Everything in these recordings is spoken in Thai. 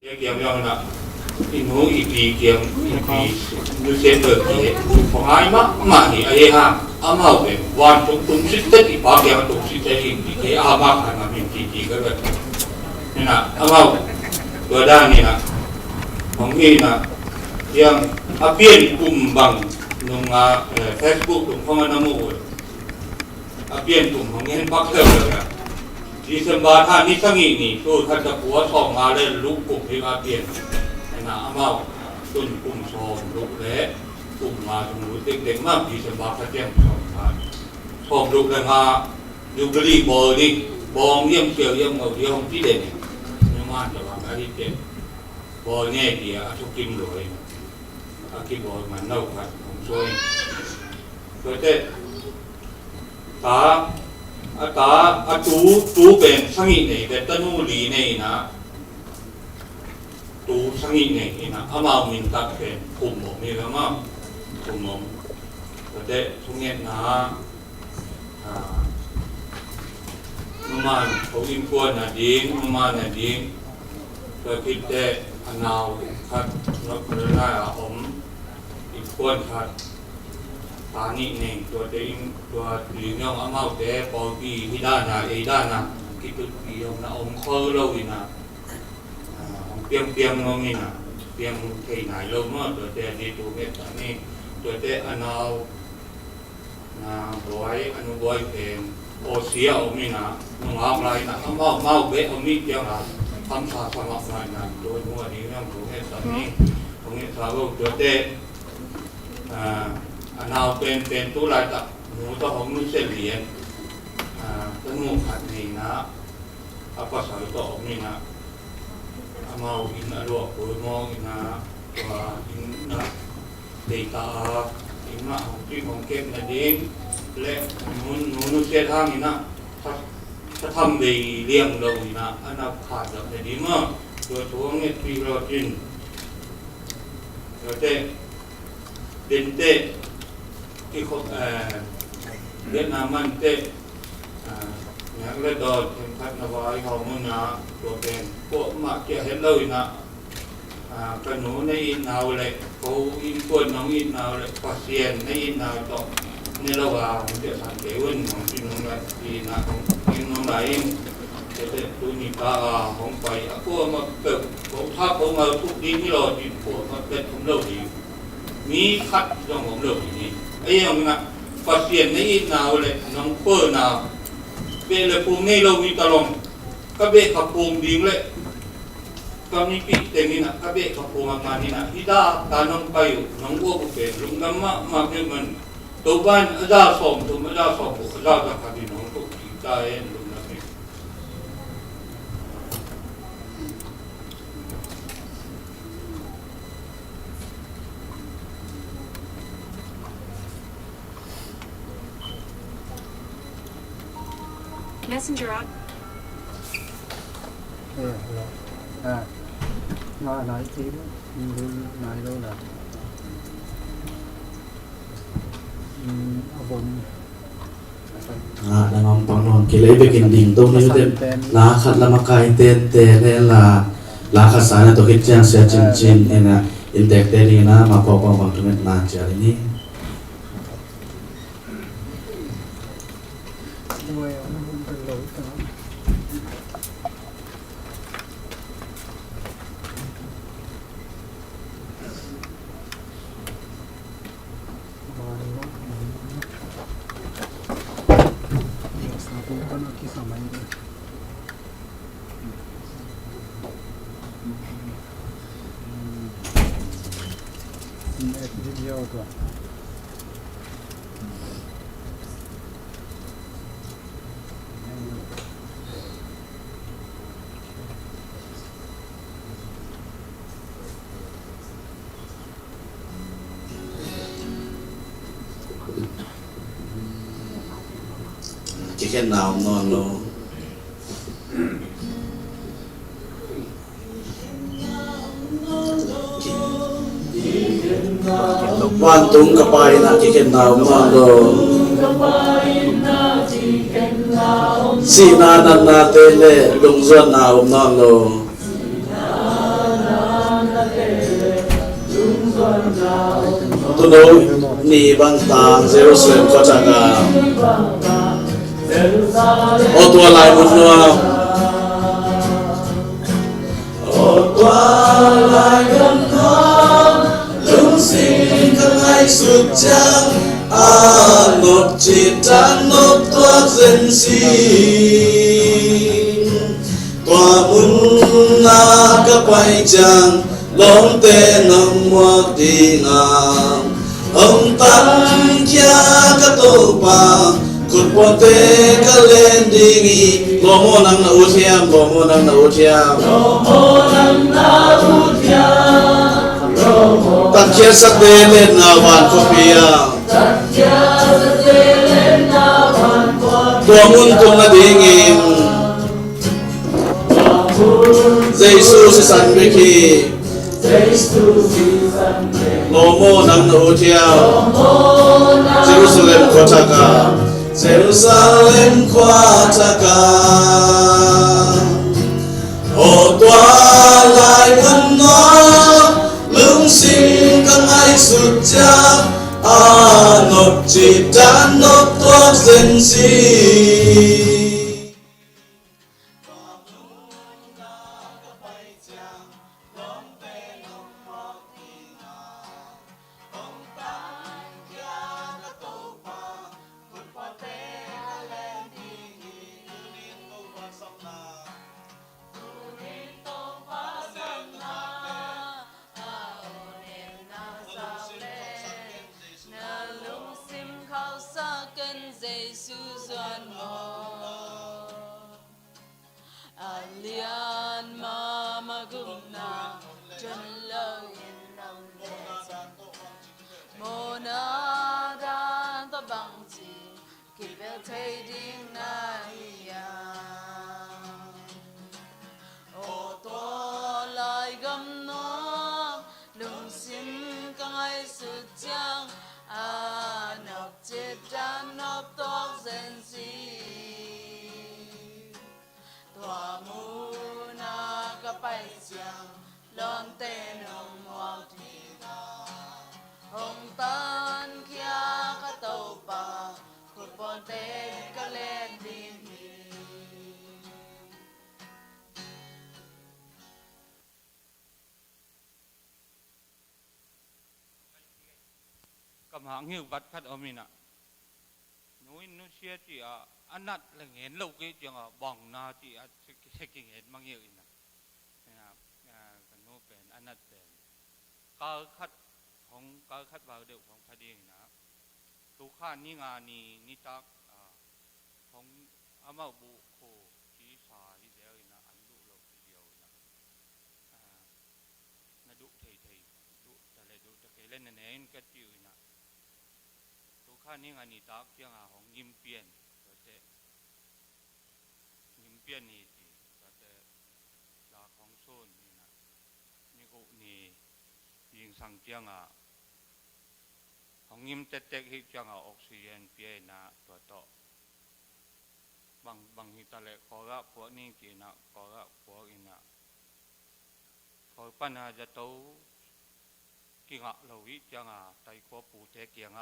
Kiam yang nak inu ipi kiam ipi nusen berki pengai mak ni ayah amau be wan tung sitet ipa kiam tung sitet ipi amak kan mimpi tiga kan ni nak amau berada ni nak mungkin nak yang apian kumbang nunga Facebook tung penganamu apian tung mungkin pakai lah di sembah ni sangi ni tu kata kuat song ada luk kum hingga pian, nak amal tun kum song luk le kum ma tung luk tek mak di sembah kacang song luk dengan beli bol ni bong yang siapa yang mau dia hong tidak ni, memang jalan hari ni bolnya dia atau kim loy, kim bol mana kan hong soy, betul tak tuเป็นsangi niเป็นตนูลีนี่นะtu sangiนี่นะอามามินตักเป็นคุมมีแล้วมั้งคุมแต่ทุกเงี้ยนะมันเขาอินควรนะดิ้งมันนะดิ้งก็คิดแต่อนาวคัดนักเรียนได้ผมอินควรคัดตานี่เองตัวเองตัวดีเงาอามาแต่ปอกีที่ด้านนะด้านนะคิดตุกีองนะองค์เคอเราอีนะเปียงเรานี่นะเปียงใครไหนเราเมื่อตัวแต่ดีตัวเม็ดตานี่ตัวแต่อนาวนะบอยอนุบอยเป็นโอเสียอมีนะน้องอะไรนะอามาเบะอมีเดียวนะทำสาสมัครมานะตัวหัวดีเงาตัวเม็ดตานี่ตรงนี้สาวตัวแต่เราเป็นตัวลายตัดหนูตัวของนุ่งเส้นเหรียญตั้งงูขัดนี่นะอาภาษาตัวของนี่นะอามาอินอารมณ์ปุยมองอินนะตัวอินนะเดต้าอินนะของที่ของเก็บนั่นเองและหนูนุ่งเส้นทางนี่นะถ้าทำดีเลี้ยงเรานี่นะอันนั้นขาดแบบนี้มั้งตัวช่วงนี้ที่เราจินเราเต้นเต้ที่เขาเวียดนามันเตะอย่างเล่ดอดเข็มขัดนวายเขามุ่งนะตัวเป็นพวกมาเกี่ยเห็นเลยนะกระหนูในอินนาวเลยเขาอินกวนน้องอินนาวเลยปัสเซียนในอินนาวต่อในระหว่างเดี๋ยวสันเดวันของที่น้องไรที่นาของที่น้องไรจะเป็นตัวนิพาของไปพวกมาเกิดผมถ้าผมมาทุกดีที่เราดีพวกมาเป็นผมเล่าดีมีคัดตรงผมเล่าดีนี่ไอ้ยังนะปัสเซียนในอินนาวเลยน้องเปิ้ลนาวเป็นเลยภูมิในเรามีตลอดก็เบะขับภูมิดีเลยก็มีปีเต็มนี่นะก็เบะขับภูมิมานี่นะที่ด้าตาน้องไปอยู่น้องอ้วกเป็นลุงน้ำมาเป็นมันตัวบ้านอาจารย์สอบตัวอาจารย์สอบอาจารย์จะขับน้องตัวที่ได้ลุงน้ำนี่Messenger up. มาหลายทีแล้วรู้นายรู้นะเอาบนแล้วน้องปังนอนกิเลสไปกินดิ่งตรงนี้เต็มลาขัดละมาไกเต้นเต้นลาขัดสายนะตัวคิดแจ้งเสียจริงเอ็นะอินเด็กเตรีนะมาพอปองบังทุกเม็ดนาเจอนี้จะแค่หนาวนอนลงวันตุงกระไปนะจะแค่หนาวนอนลงสีนานันนาเตเลลุงส่วนหนาวนอนลง tu đâu ni băng tàng Jerusalem có chắc cả ô tua lại một nữa ô tua lại gần con lung sinh các ngày suốt trăng nốt chỉ tan nốt toát dân xin tòa mun na các bài chàng lom tên ông mua đi ngang ông tăng kia các tổ ba cột bò tê các lên đi nghỉ lo mô năng na utiam lo mô năng na utiam tắc kia sắc tê lên na van kopia tua mun tung na đi nghỉ Jesus is unbeki Lomo nang nautia Jerusalem kotaka Jerusalem kotaka O tua lại vẫn nó lưng xin các ai sụt cha nốt chỉ đã nốt toát dân xin cầm hạng nhiều vật phát ở mình ạ núi núi xe chỉ ăn nát là nghén lâu cái chuyện bỏng na chỉ sẽ kinh nghén mang nhiều nè cái núi bền ăn nát bền cá khát không cá khát vào đều không phải đi nè tu khá ni ngà ni tác không ám bu khô chỉ xả đi đều nè ăn đủ lâu điều nè nó đủ thầy đủแต่เลยđủ cái lên này cái chịu nèข้านี่งานนี้ตักยังของยิ้มเปลี่ยนก็จะยิ้มเปลี่ยนนี่จีก็จะจากของโซนนี่นะนี่กูนี่ยิงสังเจียงของยิ้มเต็กๆที่จังออกซิเจนเปลี่ยนนะตัวโตบางทีตะเล็กขอรับพวกนี้จีนะขอรับพวกอินะขอปัญหาจะโตกิ่งเราวิจังไตขวปูเทเกียง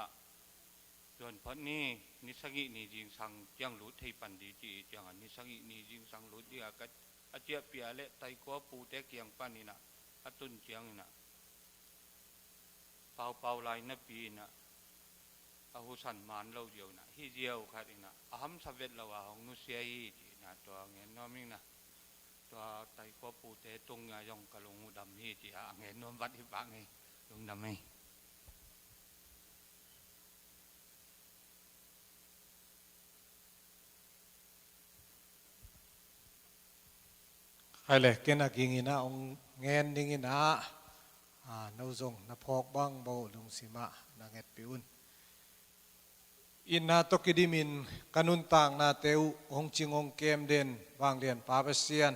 ส่วนพอนี้นิสัยนี่ยิงสังจังหลุดให้ปันดีจีจังนิสัยนี่ยิงสังหลุดดีก็อาเจียเปียเละไตกัวปูเตเกียงปันนี่นะอาตุนเจียงนี่นะเป่าลายนับปีนะอาหุสันมานเราเดียวนะฮิเดียวครับนี่นะอาหัมสเวตเราของนุเซียจีนะตัวเงี้ยน้อมิงนะตัวไตกัวปูเตตรงยองกะลงดำฮีจีเงี้ยน้อมวัดที่ปากไงลงดำไงใครเลยเกณฑ์กิงินะองเงินดิงินะนาจงนาพอกบังเบาลงสิมะนาเงตปิอุนอินนาตกิดิมินกันุนต่างนาเตวองจิงองเกมเดนวางเดียนปาเปเซียน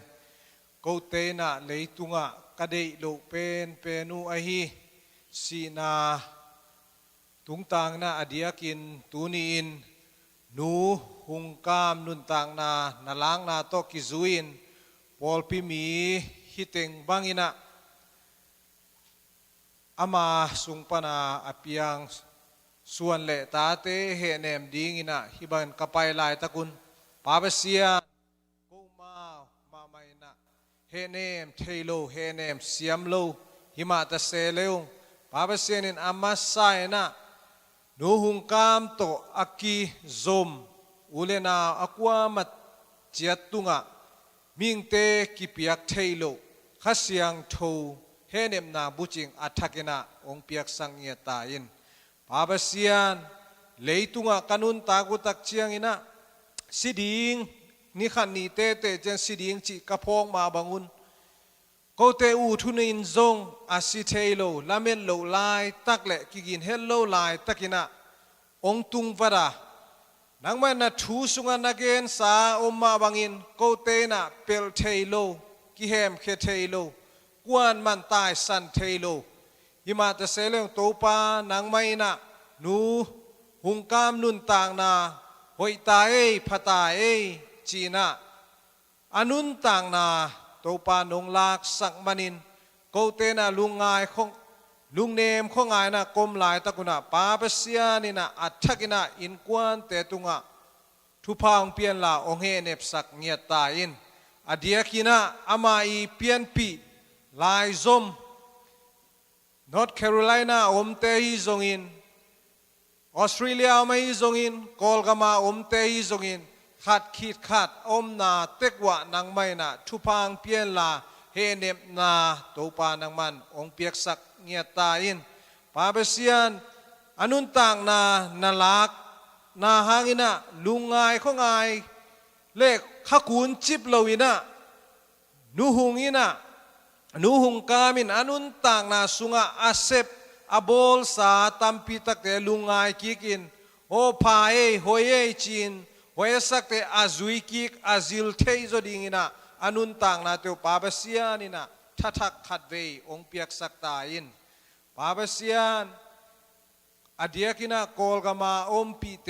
กูเตนะเลยตุงะกะเดยโลเป็นเปนูอหีสีนาตุงต่างนาอดียกินตูนีอินนูหุงกามนุนต่างนานาล้างนาตกิจุอินพอลพิมีฮิตเองบางอินะ อามาสุงปนาอเปียงส่วนเละตาเตเฮเนมดีงินะฮิบันกะไปลายตะกุนปาเปเซียกูมาไม่นะเฮเนมเทโลเฮเนมเสียมโลหิมาตะเซเลวปาเปเซียนินอามาไซนะนูหุงกามโตอากีซมอุเลนาอความัดเจียตุงะมิงเตกิเปียกเทโลข้าเสียงโทเฮเนมนาบุจิงอัฐกินะองเปียกสังเงียตาอินปาเปเซียนเลยตุงะกันุนตากุตักเชียงอินะสิดิงนี่ขันนี่เตเจนสิดิงจิกระพองมาบังุนก็เตอูทุนินซงอาสิเทโลลาเมนโลลายตักเละกิกินเฮลโลลายตักินะองตุงวดานังมันนะทูสุงานักเกนสาอมมาบังอินก็เตนะเปลเทโลกิเฮมเคเทโลกวนมันตายสันเทโลยิมาตะเซเลงโตปานังไม่นะนูหุงกามนุนต่างนาหอยตาเอพตาเอจีนะอนุนต่างนาโตปานงลากสักมันินโกเตนะลุงงายของลุงเนมของงายนะกลมลายตะกุนะปาเปเซียนินะอัฐกินะอินกวนเตตุงะทุพางเปียนลาองเฮเนบสักเงียตาอินอเดียกินะอามาอีเปียนปีลายซมนอร์ทแคโรไลนาอมเตฮีซงอินออสเตรเลียไม่ซงอินกอลกามาอมเตฮีซงอินขัดขีดขัดอมนาเต็กวะนังไม่นะทุพางเปียนลาเฮเนบนาโตปานังมันองเปียกสักเงียตาอินปาเปเซียนอนุนต่างนานาลักนาหางินะลุงไงของไงเลขขกุนจิบโลวินะนูหุงอินะนูหุงกามินอนุนต่างนาสุงะอาเซปอโบลสาตัมปีตักเตลุงไงกิกินโอพาเอโฮเอจีนโฮเอสักเตอาซุยกิกอาซิลเทยโซดิงินะอนุนต่างนาเตวปาเปเซียนินะทัทักขัดเวองเปียกสักตาอินปาเปเซียนอเดียกินะโกลกามาอมปีเต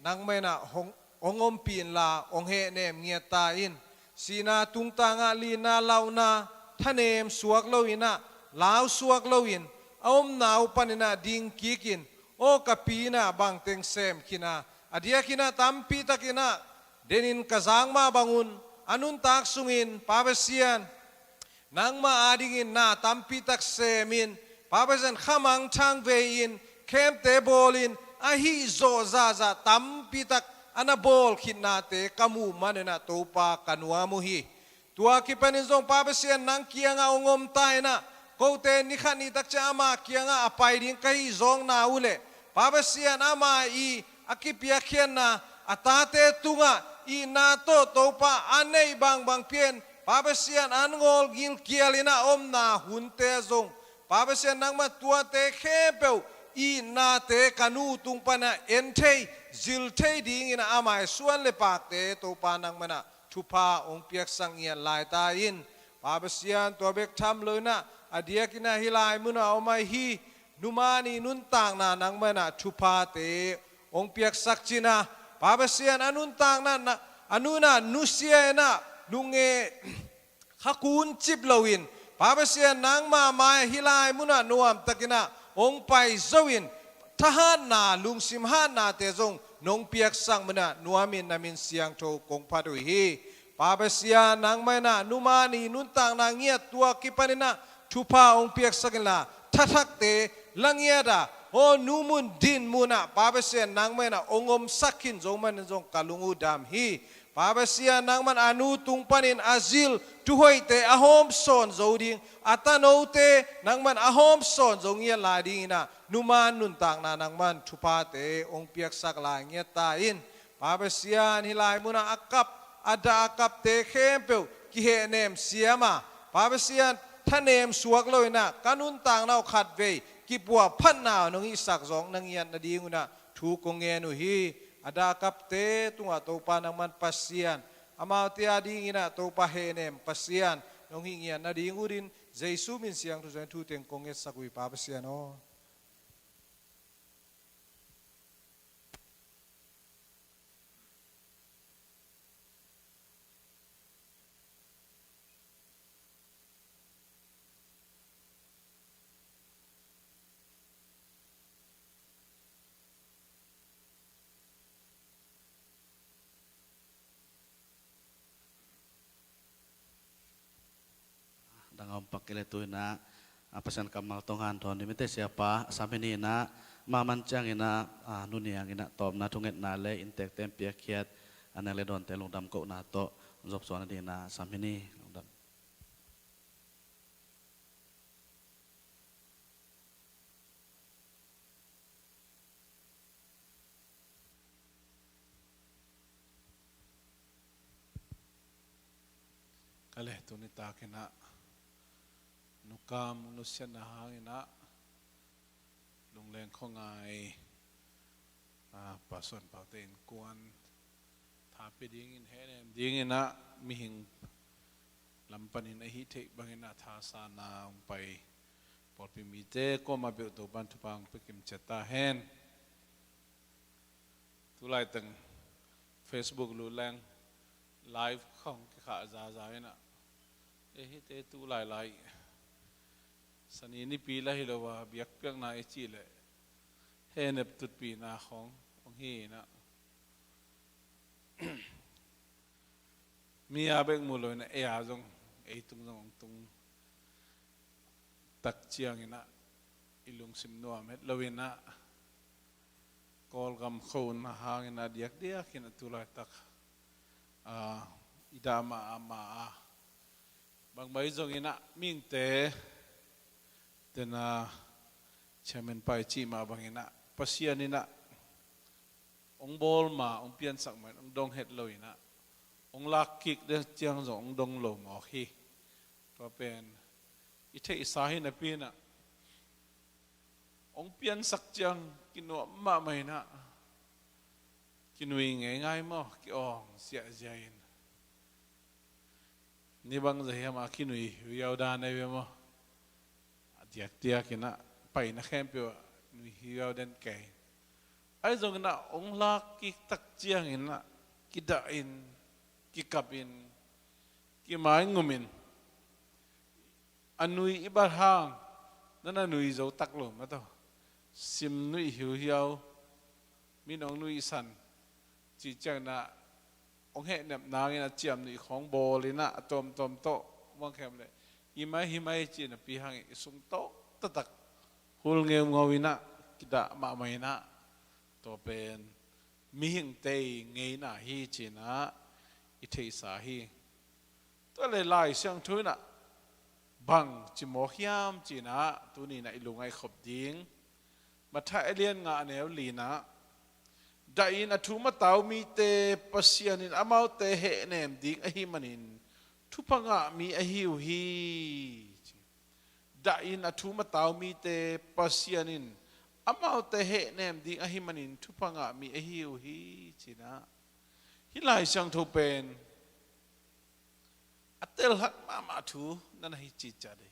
นังไม่นะองอมปีนลาองเฮเนมเงียตาอินสีนาตุงตางาลีนาลาวนาทะเนมสวกโลวินะลาวสวกโลวินอมนาวปันนะดิงกิกินโอกะปีนะบางเต็งเซมกินะอเดียกินะตัมปีตะกินะเดนินกะจางมาบังุนอนุนตักสุงินปาเปเซียนนังมาอาดิงินนาตัมปีตักเซมินปาเปเซียนขมังทางเวอินเข้มเตโบลินอาฮิโซซาซาตัมปีตักอนาโบลขินนาเตกามูมันนะโตปากันัวมุฮีตัวกิปนินซงปาเปเซียนนังเกียงเอางมตายนะโกเตนิขันิตักจะอามาเกียงอาไปดิ้งไกซองนาอุเลปาเปเซียนอามาอีอากิเปียเขียนนาอาตาเตตุงะอีนาโตโตปาอันเนยบางเพียนปาเปเซียนอันงอลกินเกียลินะอมนาหุนเตซงปาเปเซียนนังมาตัวเตเคเปวอีนาเตกานูตุงปนะเอ็นเทจิลเทดิงินะอามาส่วนเลปากเตโตปานังมนะทุพาองเปียกสังเงียนลายตาอินปาเปเซียนตัวเบกทำเลยนะอเดียกินะฮิลายมุนะเอามาฮีนุมานีนุนต่างนานังมนะทุพาเตองเปียกสักจินะปาเปเซียนอนุนต่างนั้นอนุนะนุเซียนะลุงเอขกุนจิบโลวินปาเปเซียนนังมาไมฮิลายมุนะนวมตะกินะองไปโซวินทหารนาลุงสิมหานาเตจงนงเปียกสังมุนะนัวมินนามินเสียงโทกงพัดุฮีปาเปเซียนังไม่นะนุมานีนุนต่างนางเงียตัวกิปนินะทุพาองเปียกสังละทัทักเตลังเงียดาโอนูมุนดินมุนะปาเปเซียนังไม่นะองมสักขินจงมันจงกาลุงูดามฮีปาเปเซียนังมันอนุตุงปนินอาซิลทุหอยเตอโฮมซอนโจดิงอัตโนเตนังมันอโฮมซอนจงเงียลาดิงนะนุมานุนต่างนานังมันทุพาเตองเปียกสักลายเงียตาอินปาเปเซียนิลายมุนะอักกับอาดาอักกับเตเข้มเปวกิเฮเนมเสียมาปาเปเซียนท่านเนมสวกเลยนะกานุนต่างนาขัดเวกิบัวพันนาวนงอิสักสองนงเงียนนาดีงุนะทูกงเงนุฮีอาดากับเตตุงอาโตปานังมันปัสเซียนอามาเตียดีงินะโตปาเฮเนมปัสเซียนนงหิเงียนนาดีงูดินเจซูมินเสียงทุเรนทูเตงกงเงสักุยปาปัสเซียนโอ ngam pakile tu na pasan kamal tongan thon ni mete siapa sampai ni na maman chang ina nuniang ina tom na thunget na le intek tem pia khiat anale don te lungdam ko na to job so na di na sampai ni lungdam kaleh tu ni ta kena nukam nusyan na hangina lungleng ko ngai pason pautin kuan tapi dingin henem dingin na mihing lampanin ahi te bangina thasa na umpai porpi mite ko mabe to bantu pang pekim cheta hen tulai teng Facebook lu lang live không cái khả giá na ahi te tu lai sani ni pila hilowa biak piak na chile Hehnep Tutpihna khong ong hi na mi abeng muloi na e azong e tung jong tung tak chiang ina ilung sim nuam het lowina kol gam khon na hangina diak ina tulai tak idama ama bang bai jong ina ming te tena chairman pai chi ma bangina pasian ina ong bol ma ong pian sak man ong dong het loina ong lak kik de chiang zo ong dong lo mo hi to pen I the isahi na pina ong pian sak chiang kinu ma mai na kinui ngai mo ki ong sia jain ni bang zai ma kinui yau da na we mo diak ina pai na khem pe nui hiao den kai ai zong na ong la ki tak chiang ina ki da in ki kap in ki mai ngumin anui ibar hang nana nui zo tak lo ma to sim nui hiao min ong nui san chi chang na ong Hehnep na ina chiam nui khong bol ina tom to mong khem le himai chi na pi hang sung to tatak hul ngawina kita ma mai na to pen mi hing te ngei na hi chi na I thei sa hi to le lai siang thui na bang chi mo hiam chi na tu ni na ilungai khop ding ma tha alien nga neu li na da in athu ma tau mi te pasian in amau te Hehnep ding a hi manin thupanga mi a hiu hi da in athu ma tau mi te pasianin amau te Hehnep ding a hi manin thupanga mi a hiu hi china hilai sang tho pen atel hak ma thu nan hi chi cha de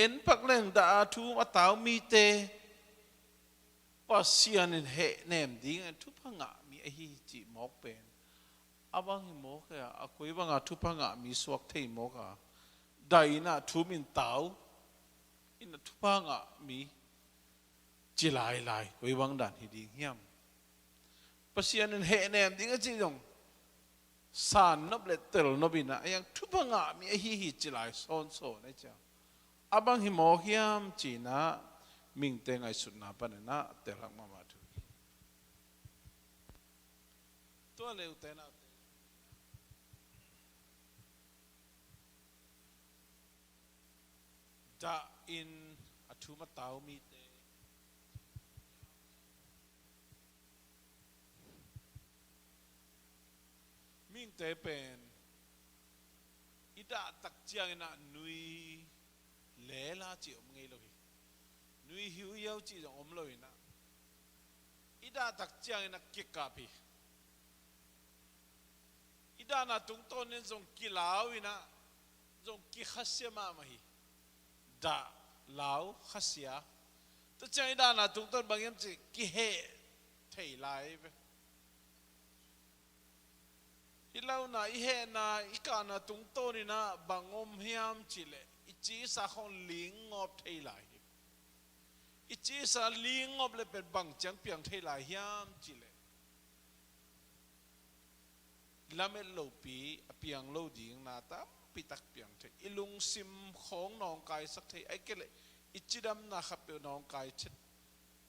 en pak leng da athu ma tau mi te pasianin Hehnep ding thupanga mi a hi chi mok pen abang hi mo ka akoi banga thupanga mi suak thei mo ka daina thu min tau ina thupanga mi chilai koi bang dan hi ding hiam pasian in Hehnep ding a chi jong san nop le tel nobina yang thupanga mi hi chilai son so na cha abang hi mo hiam chi na ming te ngai sut na pa na tel hak ma thu to le u te na da in athu ma tau mi te ming te pen ida tak chiang ina nui le la chi om ngei lo hi nui hiu yau chi jong om lo ina ida tak chiang ina kika pi ida na tung ton nen jong kilau ina jong ki khasya ma hi da lao khasia to chai da na tung ton bang yam chi ki he thei lai ve hilau na I he na I ka na tung ton ina bangom hiam chile I chi sa khong ling ngop thei lai I chi sa ling ngop le pe bang chang piang thei lai hiam chile ละเมโลปีเปียงโลดิ่งนาตาปิตักเปียงเทอิลุงซิมของน้องกายสักเทไอ้เกลอิจิดำนาขับเปียน้องกาย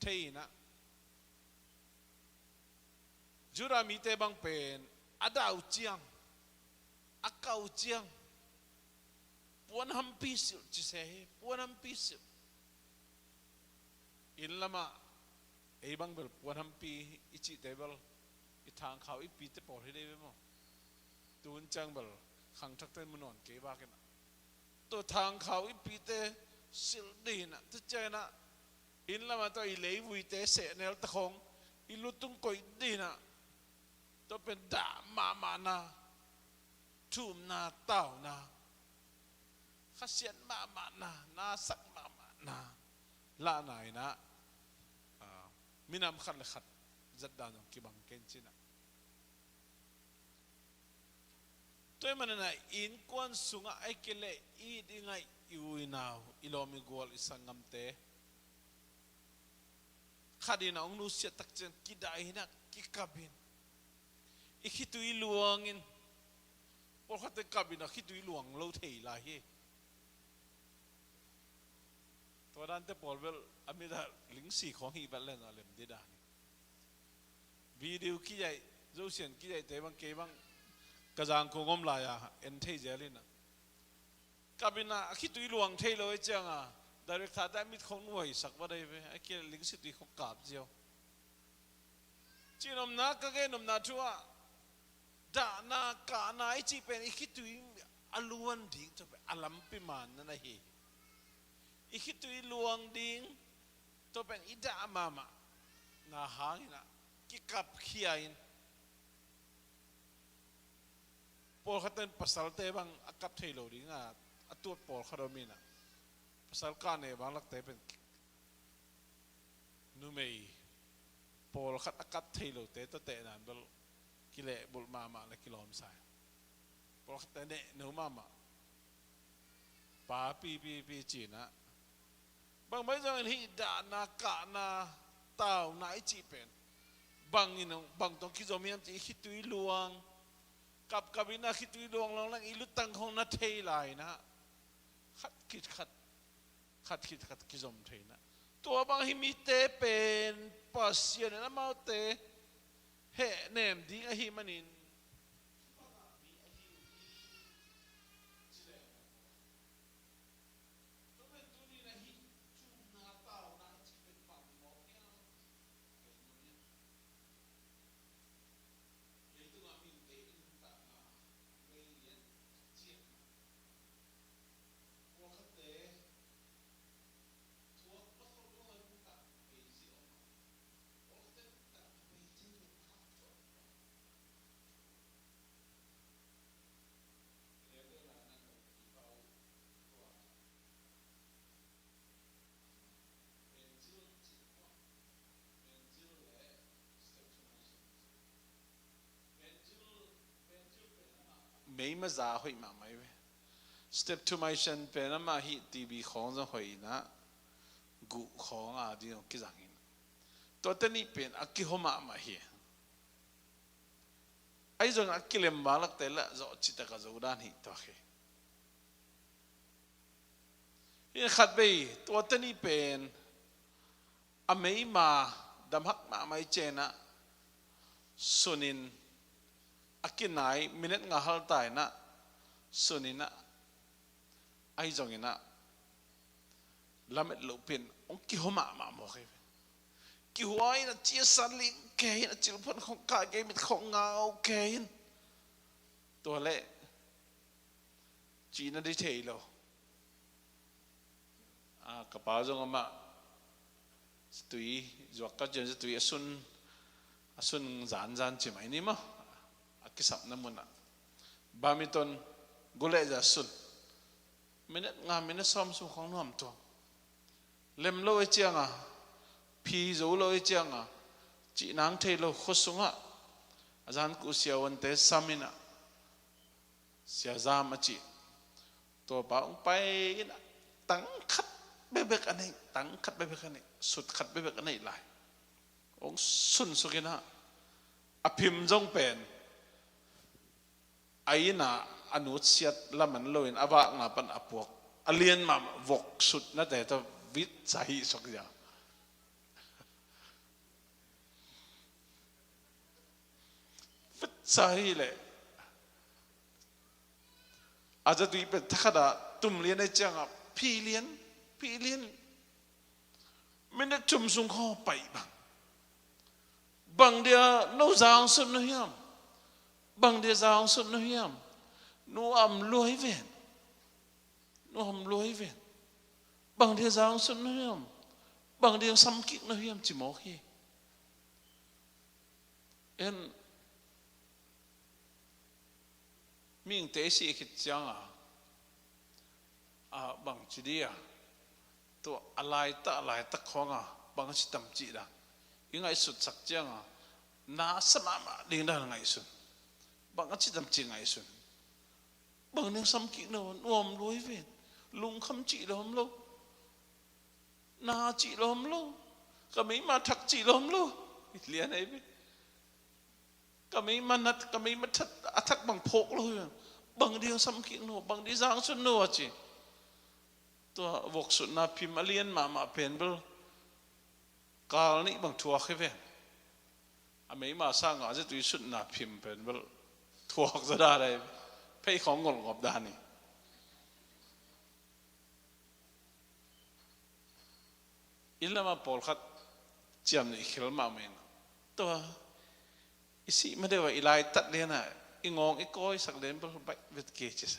เทนะจุรามีเตบังเป็นอดาวเจียงอากาเจียงปวนฮัมพิสิจิเซปวนฮัมพิสิอินละมาไอ้บังเบลปวนฮัมพิอิจิเตเบลอีทางเขาอีปีเตปอดให้ได้ไหมมั้งตูนจังเบลขังทักเตมันนอนเก็บบ้ากันนะตัวทางเขาอีปีเตสิลดีนะทุกเจนะอินละมาตัวอีเลวุยเตเสเนลตะคงอีลุตุงกอยดีนะตัวเป็นด่ามานาทุ่มนาเต้านาข้าเสียนมานานาสักมานาละไหนนะมินามขัดเลยขัดจัดดานองกิบังเกนจินะตัวมันน่ะอินกวนสุงไอเกลอีดิไงอิวินาวอิโลมิกอลอิสังกัมเตขัดินาองนุเสียตักจันกิดายนักกิกาบินอีคิตุยลวงอินพอขัดกาบินอะคิตุยลวงเราเทลาเฮตัวนั้นแต่ปอลเวลอเมริกาลิงสีของฮีบัลเลนอะไรมันได้ด่านี่วิดีโอกี่ใหญ่รูปเสียงกี่ใหญ่แต่บางเก็บางกระจางคงอมลายอ่ะเอ็นเทเจลินะกาบินะคิดตุยหลวงเทเลยจังอ่ะดาริกท่าได้มิดของหน่วยสักว่าได้ไหมไอ้เกี่ยลิงสิตุยของกาบเจียวจีนมนักก็แค่นมนาทัวด่านากานาไอจีเป็นไอ้คิดตุยอลวนดิ่งจะไปอลัมปิมานนั่นเองอีคิดตุยหลวงดิ่งตัวเป็นอิดามามานาหางนะกิกับเขียนพอเขาเต้นภาษาเตบังอากับเทโลดิ่งอ่ะตัวปอลคาร์มินะภาษาการเนี่ยบางลักเตเป็นนูเมย์ปอลคัดอากับเทโลเตตัวเตนันบลกิเลบุลมาและกิโลมไซปอลคัดเตเนี่ยนูมาป้าปีจีนะบางไม่จังที่ด่านากานาเต่าไหนจีเป็นบางนี่น้องบางตรงคิดจะมีอันที่คิดตุยลวงกับวินาคิดตุยลวงลองนั่งอิลุตังของนัทเทไลนะขัดคิดจะมเทนะตัวบางที่มีเตเป็นปัสยานะมาเตเฮเนมดีไอฮิมันินไม่มาจ่าหอยมาไหมเว้ step to my shen เป็นน้ำมาฮิตีบีของจะหอยนะกุของอาดีนกิจังอินตัวเต้นนี่เป็นอักกิฮมามาฮิไอ้จงอักกิเลมบาลักเตละจะจิตกะจะอุดานฮิตัวเขฮิขัดไปตัวเต้นนี่เป็นอเมย์มาดำฮักมาไม่เจนะสุนินอากินไหนมินิทงาฮัลตายนะสุนินะไอจงอินะลาเม็ดลูปินองกิฮมาโมเขกิฮวายนะเจียสันลิงเกยนะจิลพันของกายเกยมิดของเงาเกยตัวเละจีนได้เทยโลกระเป๋าจงมาสตุยจวกก็จนสตุยสุนจานจิไหมนี่มั้งกิสับน้ำมันบามิตนกุเลจะสุนมินงามินซ้อมสุขของน้ำตัวเล็มโลเจียงพีโจโลเจียงจีนังเทโลขุสุงอาจารย์กุเสียวันเตสามินะเสียจามจีตัวป้าองไปตั้งขัดเบเบกันนี่ตั้งขัดเบเบกันนี่สุดขัดเบเบกันนี่หลายองสุนสุกินะอภิมจงเป็น ai na anut siat laman loin aba nga pan apok alien ma vok sut na te to vit sahi sok ja vit sahi le aja tu ipe thakada tum lien ai changa phi lien minute tum sung kho pai bằng dia nô giang sụn nó hiểm bằng dia giang sụn nó hiểm nó ẩm lối về bằng dia giang sụn nó hiểm bằng dia xăm kích nó hiểm chỉ mó khi en mình tế sĩ khít chăng bằng chỉ đi to alai ta khong bằng chỉ tâm chỉ da ngay sụt sắc chăng na sama ma ding da ngay sụt bằng chỉ tâm chỉ ngay sụt bằng những xăm kỹ nó ôm lối về lung khăm chỉ đó không lâu na chỉ đó không lâu cái mấy mà thắc chỉ đó không lâu liền ấy cái mấy mà nát cái mấy mà thắc bằng phok luôn bằng đi xăm kỹ nó bằng đi giang sụt nó chỉตัววกสุดนาพิมพ์เลียนมาเป็นเบลกาลนี้บางทัวร์ขึ้นไปอเมริกาสร้างอาจจะตัวสุดนาพิมพ์เป็นเบลทัวร์จะได้เลยเพื่อของงงบด้านนี้อินละมาปอลขัดเจียมนี่ขิลมาเมนตัวอิสิไม่ได้ว่าอีไลตัดเลียนอ่ะอีงงอีก้อยสักเลียนเบลไปเวทเกจิส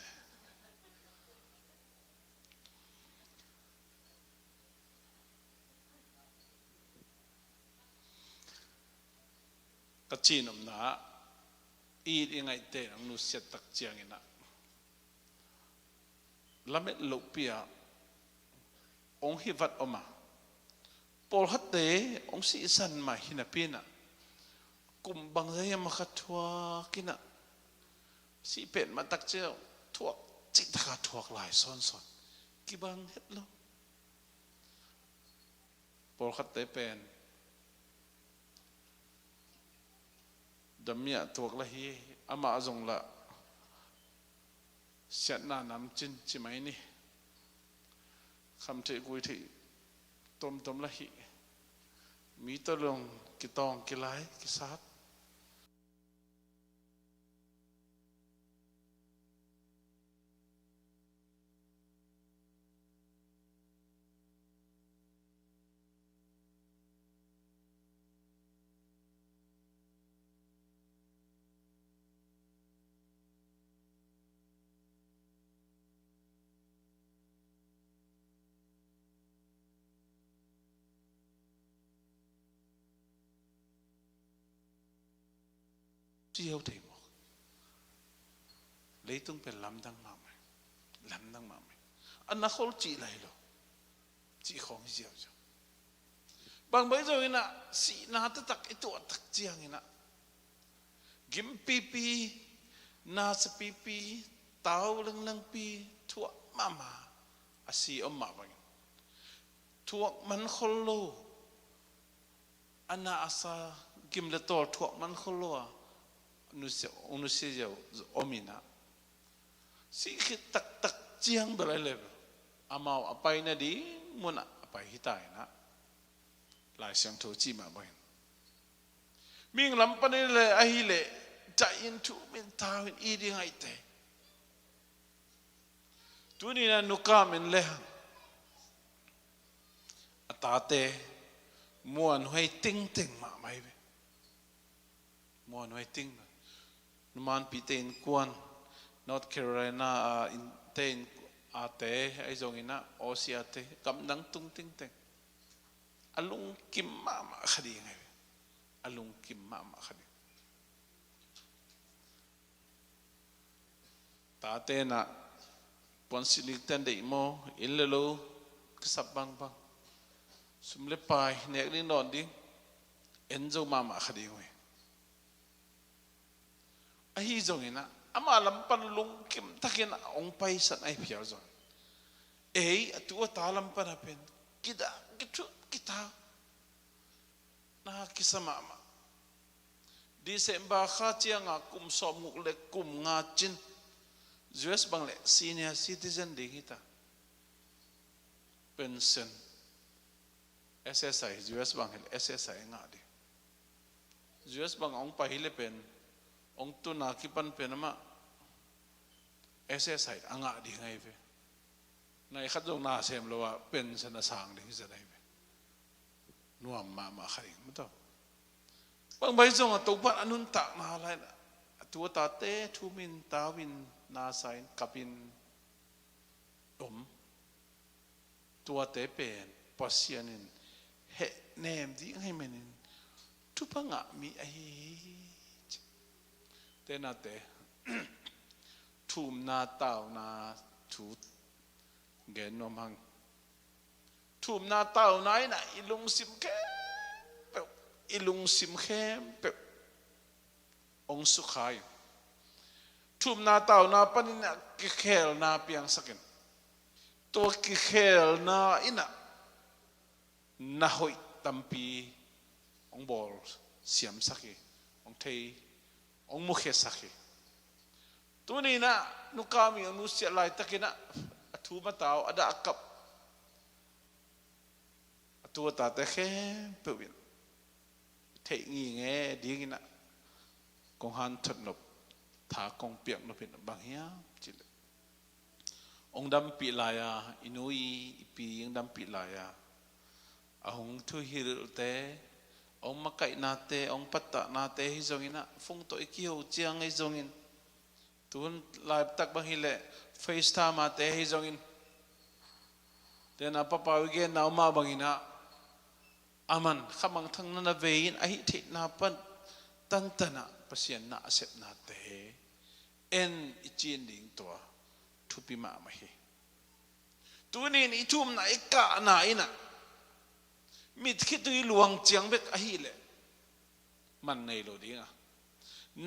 ก็จีนมนะอีดยังไงเตะนังนุเสียตักเจียงนะละเม็ดลุปียองฮิวัดออกมาปอลฮัตเตองสีสันมาหินาปีนะกุมบังใจมาขัดทัวกินะสีเป็ดมาตักเจียวทัวจิตขาทัวหลายซ้อนกี่บังเฮ็ดแล้วปอลฮัตเตเป็นดำเมียตัวละฮีอามาจงละเสียหน้าน้ำจินใช่ไหมนี่คำเทกุยที่ต้มละฮีมีตัวลงกิตองกิไลกิซัดเจียวเทมอกเลยต้องเป็นลำดังมาไหมอันนั้นเขาจีอะไรหรอจีของเจียวจ้ะบางใบจะเห็นนะสีนาตะตักไอตัวตักเจียงเห็นนะกิมปีนาสปีเต้าลังปีทั่วมาอาศีอมมาบังทั่วมันคนโลอันน่าอาซากิมเลตอทั่วมันคนโลนุเสียอมินะสิคิดตักเจียงแบบไรอามาอภัยนะดีมุนอภัยหิตายนะหลายเสียงโทจีมาบ่อยมิงลำปนเลยไอฮิเลใจอินทุมินทาวินอีดีไงเตตัวนี้นะนุกามินเลยตาเตมวนให้ติ้งมาไม่ไปมวนให้ติ้งมันปีเตนกวนนอร์ทแคโรไลนาอินเตนอาเตไอจงอินะโอเซียเตกำลังตุ้งติ้งเตงอลุงกิมมาคดีไงอลุงกิมมาคดีตาเตนะปอนสิลิกเตนเดอิโมอินเลโลกษับบังสมเลปายเนกลินนอนดิ้งเอ็นโจมาคดีไงไอ้จงเห็นนะอามาลำปันลุงกิมทักเห็นองไปสันไอเพียร์จงตัวตาลำปันเป็นกิตาน่ากิสมา December ข้าเจียงกุมสอบงุกเล็กกุมงาจิน US บางเล็ก senior citizen ดีฮิตา pension SSI US บางเล็ก SSI งาดี US บางองไปฮิเลเป็นองตุนาคิปันเป็นมา SSI อ่างาดีไงเว้ในขัดจงนาเซมเลยว่าเป็นสนสางดีที่จะได้เว้นัวมาขริงไม่ต้องบางใบจงตุบันอนุนตักนาอะไรนะตัวตาเต้ทูมินตาวินนาไซน์กับวินดมตัวเต้เป็นปัสยานินเฮเนมดีให้มันนินทุพังะมีไอเต้นาเต้ทูมนาเต่านาทูเกนนมังทูมนาเต่าไหนนะอิลุงซิมแคเปอิลุงซิมแคเปองสุขายทูมนาเต่านาปันนะกิเคลนาเปียงสักินตัวกิเคลนาอินะนาหอยตัมปีองบอลเสียมสักองเทยองมุขสักตัวนี้นะนุกามีอนุเสียลายตะกินะทูมาเต่าอดากับตัวตาแต่แค่เปลี่ยนเทงีเงี้ยดีกินะกงหันถนบถากงเปียกนเป็นบางอย่างจิเลองดำปีลายาอินุยปียังดำปีลายาองทุฮิรุเตองมาไก่นาเตองปัตตะนาเตฮิจงินะฟงโตอิคิโอเจียงฮิจงินตุนลายตักบางฮิเลเฟสตามาเตฮิจงินเดน่าปะปาวิเกนนามาบางฮินะอามันขมังทั้งนั้นเวียนไอทินาปันตันตนะภาษาหน้าเสพนาเตเอ็นอิจินดิ่งตัวทุพิมาไม่ตัวนี้นี่ทุ่มไหนกะไหนน่ะมิดคิดตัวหลวงเจียงเบกไอเลยมันในโลดิ้งอ่ะ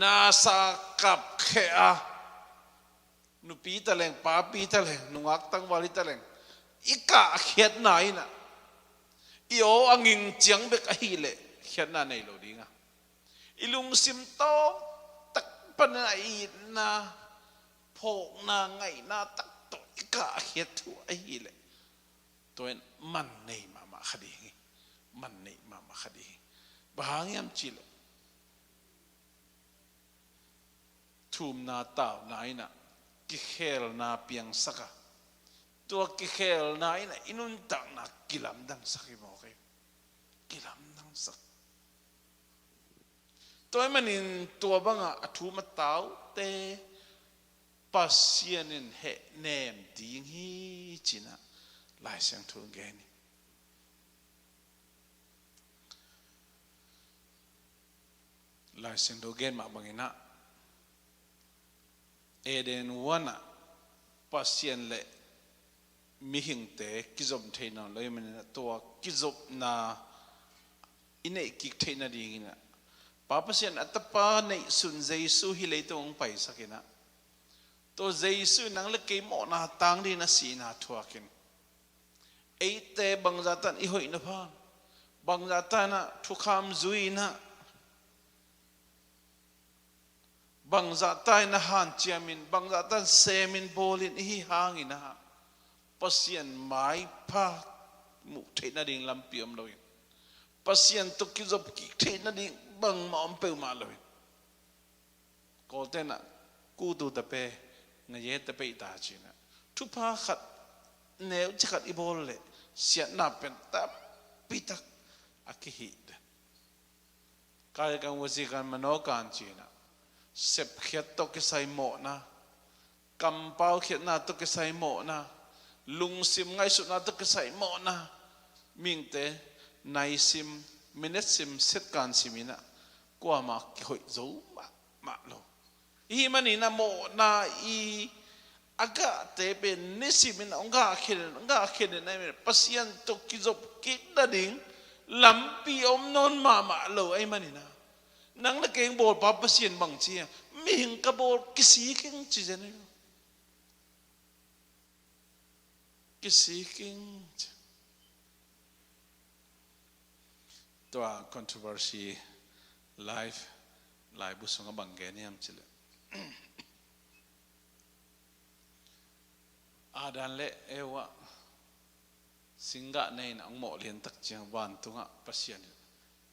นาซากับเขะนุปีตะเลงป้าปีตะเลงนุงักตั้งวาลิตะเลงอีกะเขียนไหนน่ะอีโออังยิงเจียงเบกไอเลยเขียนน่ะในโลดิ้งอ่ะอีลุงซิมโตตักปนไอนาโพกนาไงนาตักตัวอีกะเขียนทั่วไอเลยตัวนั้นมันในมาคดีมันในมาคดีบางอย่างจิเลทูมนาเต่าไหนน่ะกิเคลนาเปียงสักตัวกิเคลไหนน่ะอินุนตักนักกิลำดังสักบอกให้กิลำดังสักตัวมันอินตัวบังอ่ะทูมาเต่าเตปัสยานินเฮเนมดิ้งฮีจินะลายเสียงทูเกนี่ลายเสียงทูเกนมาบังอินะเอเดนวันอ่ะปัสยานเล่มิหิงเตกิจบเทนเลยมันตัวกิจบนาอินเอกิกเทนดีกินะป้าปัสยานอัตปาในสุนเจสุฮิเลตองไปสักนะตัวเจสุนังเล็กเกมอนาตังดีนะสีนาทัวกินไอเตบังจัตันอีหอยนะพานบังจัตันนะทุกคำจุยนะบังจัตันนะฮันเจียมินบังจัตันเซมินโบลินอีหางอินะปัสยานไม้พามุเทนดิ่งลำเปียมเลยปัสยานตุกิจบกิเทนดิ่งบังมอมเปลมาเลยก็เต้นน่ะกูดูตะเปเงยตะเปตาจีนะทุพาขัดแนวจะขัดอีโบลเลยเสียหน้าเป็นตาปิตักอักหิดการกันวสิกันมโนการจีนะเสพเขียดตกใส่หมอนะกำเป้าเขียดหน้าตกใส่หมอนะลุงซิมไงสุดหน้าตกใส่หมอนะมิงเตในซิมมินิซิมเซตการซิมินะกว่ามาหอยจูมาโลอีมันนี่นะโมนาอีอากาเตเป็นนิสิมินะองกาเขียนในมันปัสยันตุกิจบกิดดัดิงลำปีอมนนมาโลไอ้มันนี่นะนังละเกงโบดปาปัสยันบางเชียมิหิงกระโบดกิสีกิงจีเจนี่กิสีกิงตัว controversy life lại bút xuống bằng ghé niệm chỉ lệ đàn lệ ewa singa này nang mo liền tak chiang van tunga pasien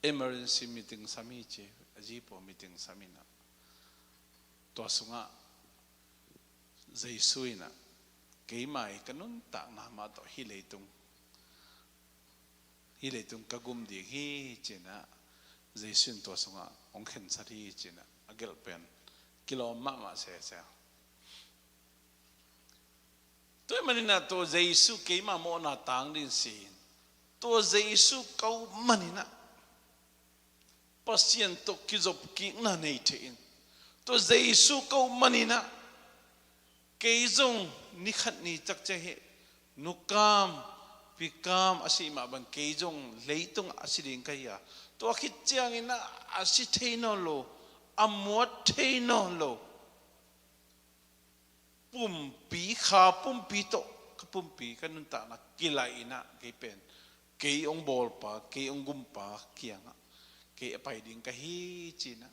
emergency meeting sami che ajipo meeting samina to sunga jaisuina ke mai kanun tak na ma to hi leitung kagum di hi chena jaisun to sunga ong khen sari chena agel pen kilo ma se tôi manina to Giêsu ke ma mo na tang din sin to Giêsu kau manina pasien to kizop ki na nei thein to Giêsu kau manina ke zong ni khat ni chak che he nukam pikam asima ban ke zong leitung asiding kaya to khit chiang ina asi theino lo amot theino lo pumpi kha pumpi to ka pumpi kanun ta na kilai na ke pen ke ong bol pa ke ong gum pa kianga ke pai ding ka hi china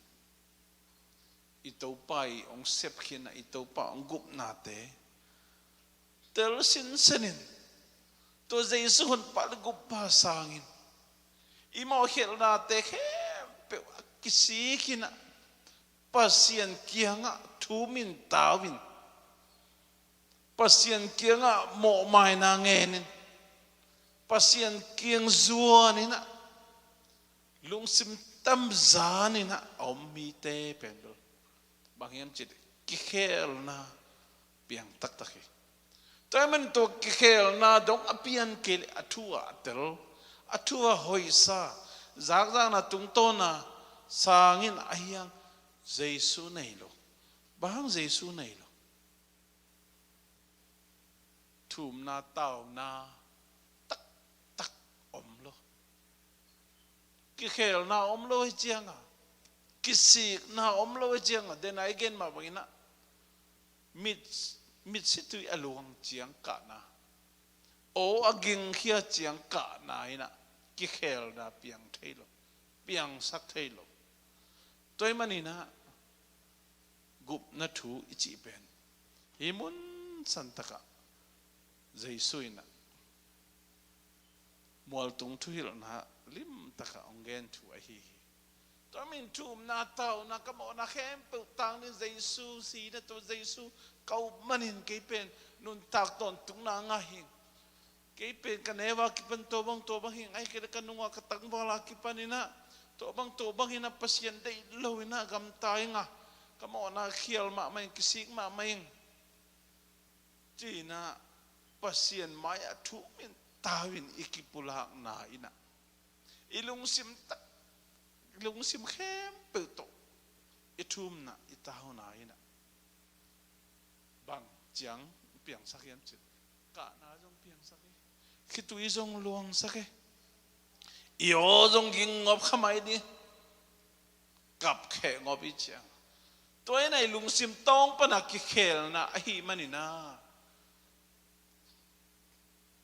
ito pai ong sep khina ito pa ong gup na te tel sin senin to Giêsu hun pa gup pa sangin imo khel na te khe pe kisi khina pasien kianga thumin tawin pasien kianga mo mai na ngenin pasien kiang zuanina lungsim tam zanina ommi te pendol bangyam chit ki khel na piang tak tak toy man to ki khel na dong apian ke atua hoisa zak na tung to na sangin ayang Giêsu nei lo bang Giêsu nei lo thum na tao na tak om lo ki khel na om lo chiang ki si na om lo chiang den ai gen ma bangina mit situ along chiang ka na o aging khia chiang ka na ina ki khel na piang thailo piang sak thailo toy manina gup na thu ichi pen himun santaka Giêsuina mual tung thu hil na lim taka ongen thu a hi to min thum na tao na ka mo na khem pe tang ni Giêsu si na to Giêsu kau manin ke pen nun tak ton tung na nga hin ke pen ka newa ki pen to bang hin ai ke ka nunga ka tang bala ki panina to bang hina pasien dei lo ina gam tai nga ka mo na khial ma mai ki sik ma mai china pasien maya thu min tawin ikipulak na ina ilung sim khem pe to ithum na itaw na ina bang chiang piang sakyan chit ka na jong piang sakhe khitui jong luang sakhe yo jong ging ngop khamai ni kap khe ngop i chiang toy nai lung sim tong pa na ki khel na hi manina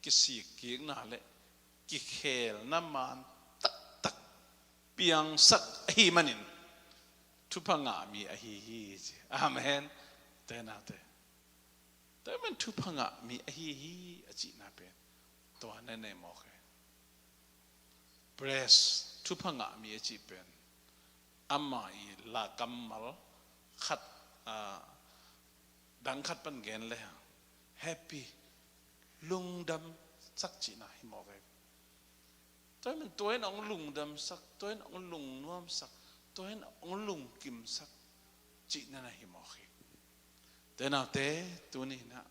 kisi kieng na le ki khel na man tak piang sak hi manin thupanga mi a hi amen te na te man thupanga mi a hi a chi na pen to na ne mo khe press thupanga mi a chi pen amma i la kamal khat dang khat pan gen le happy lung đam sắc chỉ na hi mo ve toy man toy ong lung đam sắc toy ong lung nuam sắc toy ong lung kim sắc chỉ na hi mo khi te na te tu ni na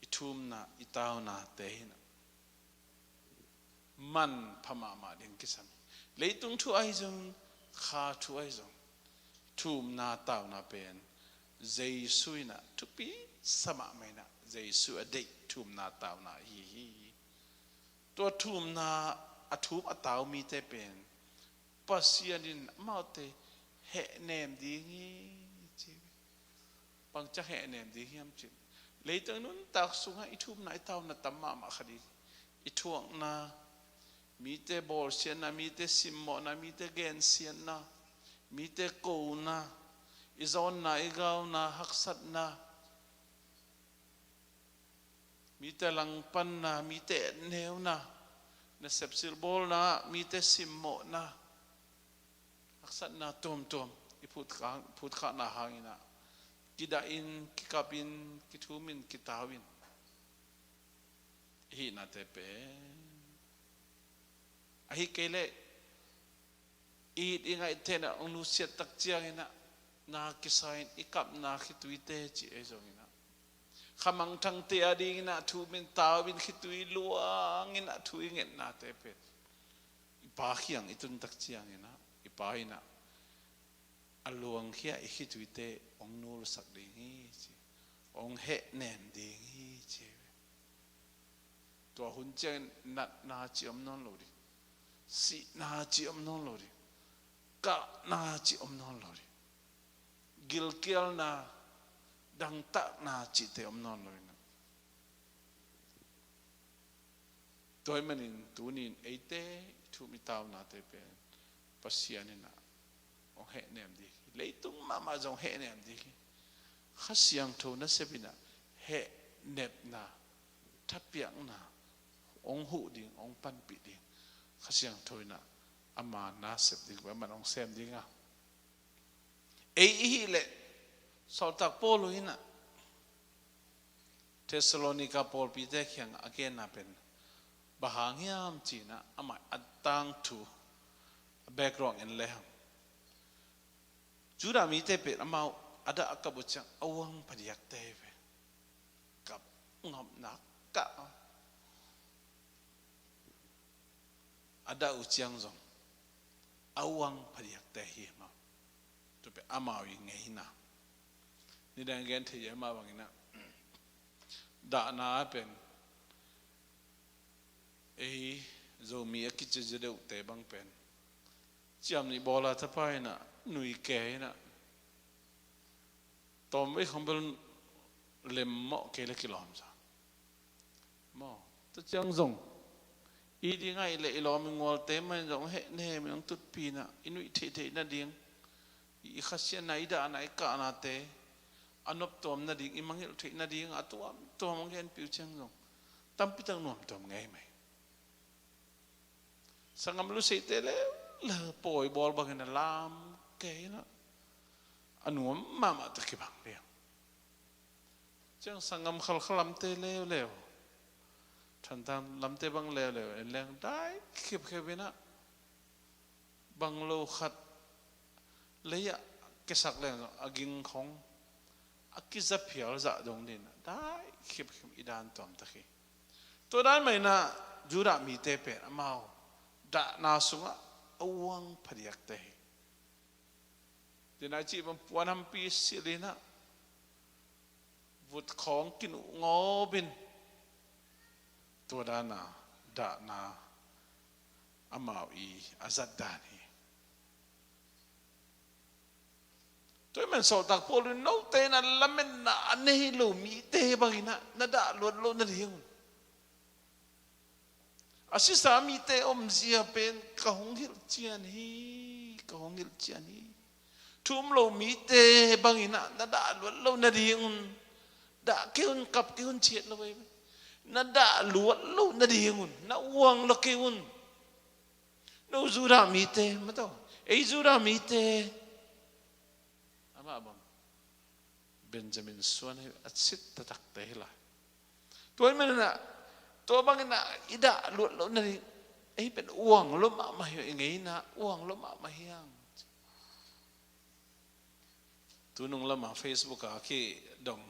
ithum na itaw na te na man phama ma ding kisam leitung thu ai jong kha thu ai jong thum na taw na pen Giêsuina tupi sama mai na Giêsu a dei thum na taw na hi to thum na athum ataw mi te pen pasianin maute Hehnep di ngi chi pang cha Hehnep di hiam chi leitang nun tak sunga ithum na itaw na tamma ma khadi ithuang na mi te bol sian na mi te simmo na mi te gen sian na มีแต่กูนะอิจอนนะอิกาวนะฮักสัตนะมีแต่หลังปันนะมีแต่เนวนะในเซปซิลบอลนะมีแต่ซิมโมนะฮักสัตนะตัวมอีพูดข้าหน้าหางนะกิดาอินกิกับอินกิทูมินกิตาวินฮีนาเตเปอหิเกเลอีดยังไงเทนะองนุเสียตักเจียงนะนาคิสายอีกับนาคิตุยเตจิเอจงนะขมังทั้งเตียดีนะทูมินตาวินคิตุยลวงนะทูยเงินนาเตเปอีปาเขียงอีตุนตักเจียงนะอีปาหินะอลวงเขียอีคิตุยเตองนูรสักดีงี้จิองเฮเนมดีงี้จิตัวหุ่นเจนนัดนาจิอมนอนโลดิสินาจิอมนอนโลดิกะนาจิอมนอนโลดิกิลเกลนาดังตะนาจิเตอมนอนโลดินะตัวมันนินตัวนินเอเตทุมิตาวนาเตเป็นปัสยานินะองเฮเนมดีเลยตุงมาจงเฮเนมดีข้าเสียงโทนัสเซบินะเฮเนบนาทับเปียงนาองหูดิ่งองปันปิดิ่งข้าเสียงโทนะอามานาเสพดิ่งว่ามันองเซมดิ่งอ่ะเอ้ยเละสาวตักโปลุยนะเทสโลนิกาโปลปีเตเขียงอาเกนนาเป็นบาหางยามจีนะอามาอัดตังทูแบกรองเอ็นเลหจูดามีเตเป็ดอามาอัดอักบุจังอวังพยักเตเวกับงอบนักกะอัดอุจังจงอวังพยักเตเฮีมาตัวเป็นอามาวิงไงนะนี่ดังเกนที่จะมาบังนะด่านาเป็นโจมีอคิจจะเดือดเตบังเป็นจำนี่บอลาทัพายนะหนุ่ยแก่นะตอนไม่คงเป็นเล่มหม้อเกล็ดกิโลมจ้ะหม้อตัวจังจงอีดีไงเลยล้อมงอเต็มมันจงเห็นเห็นมันตุดปีนะอินุเทเทน่าเดียงอีข้าเสียไหนด่าไหนกะนาเตอันนบตัวมันน่าดีอีมังเห็นเทน่าดีงอ่ะตัวมังเห็นผิวจังจงตั้มพิตังนวมตัวไงไหมสังกัมลุสิเตเลปล่อยบอลบางอย่างลามเกยนะอันนู้นมาตะกี้บังเดียงจังสังกัมขลลำเตเลวทันตามลำเตบังเลวแรงได้เขียบเวินะบังโลขัดเลยอะเกสักแรงอากิงของอากิจะเพียวจะดงดินได้เขียบอีดานตอมตะกี้ตัวด้านไม่นะจูรามีเตเปอมาด่านาสุงะอวังพยักเตะเดี๋ยวนาจีมันปวนทำปีสิเลยนะวุดของกินงอบินตัวด้านน่ะด่านาอามาอีอาซัดดานีตัวมันสาวตักโพลินโนเตนันละมันน่ะเนลูมีเตบางนะน่ะด่าล้วนล้วนนั่นเองอาศิสามีเตอมเสียเป็นกะหงหิลเจียนีกะหงหิลเจียนีทุ่มโลมีเตบางอินะนาดาล้วนโลนาดีอุนด่าเกี่ยนกับเกี่ยนเฉียดเราไปนาดาล้วนโลนาดีอุนนาวังละเกี่ยนนูจูรามีเตมาต่อจูรามีเตอามาบังเบนจามินส่วนให้อัดสิทธิ์ตักเตะละตัวมันน่ะตัวบางนะอิดะหลุดแล้วนั่นเป็นอ้วงล้มมาเหี่ยงไงนะอ้วงล้มมาเหี่ยงตัวนุ่งล้มมาเฟซบุ๊กอะคีดง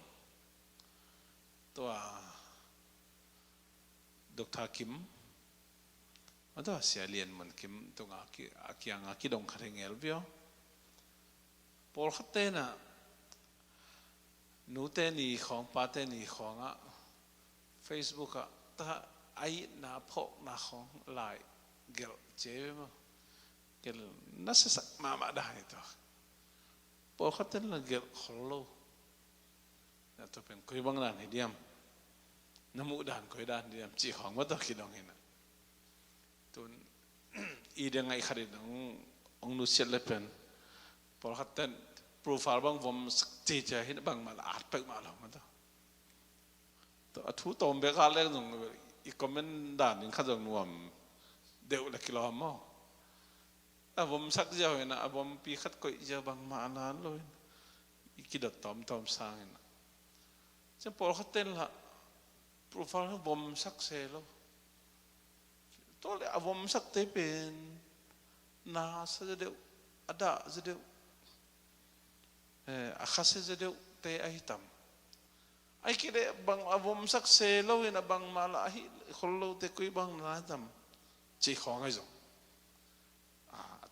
ตัวดร.คิมมันตัวเสียเรียนเหมือนคิมตัวอาคียังอาคีดงขัดเงี้ยเบี้ยพอขัดเต้น่ะหนูเต้นี่ของป้าเต้นี่ของอะเฟซบุ๊กอะถ้าไอ้นาพกนาของลายเกลเจ็บมั้งเกลน่าจะสักมาได้ตัวพอเขาเต้นละเกลขลุ่ยนั่นตัวเป็นคุยบางด้านให้เดียมน้ำมูด่านคุยด้านเดียมจีของว่าตัวคิดองเห็นนะตัวอีเดียงไงขัดองนุเสียเลยเป็น พอขัดเต้นโปรไฟล์บางผมสักจีเจเห็นบางมาละอาดไปมาแล้วมันตัวทุตมเบกาเล่นตรงอีกคอมเมนต์ด่านนึงข้าจงนวมเดี๋ยวละกิโลมั้งผมสักเจ้าเห็นนะผมปีขัดก็เจ้าบางมานานเลยอีกกี่ดอกตอมสร้างเห็นนะจะพอขัดเต้นละโปรไฟล์ผมสักเซลตัวเลยผมสักเตเป็นนาซะเดียวอดาซะเดียวอาคาซะเดียวเตะไอ้ตั้มไอ้คิดบางผมสักเซลเห็นนะบางมาละไอ้คนเราเตะคุยบางนาตั้มจีของไอ้จ้ะ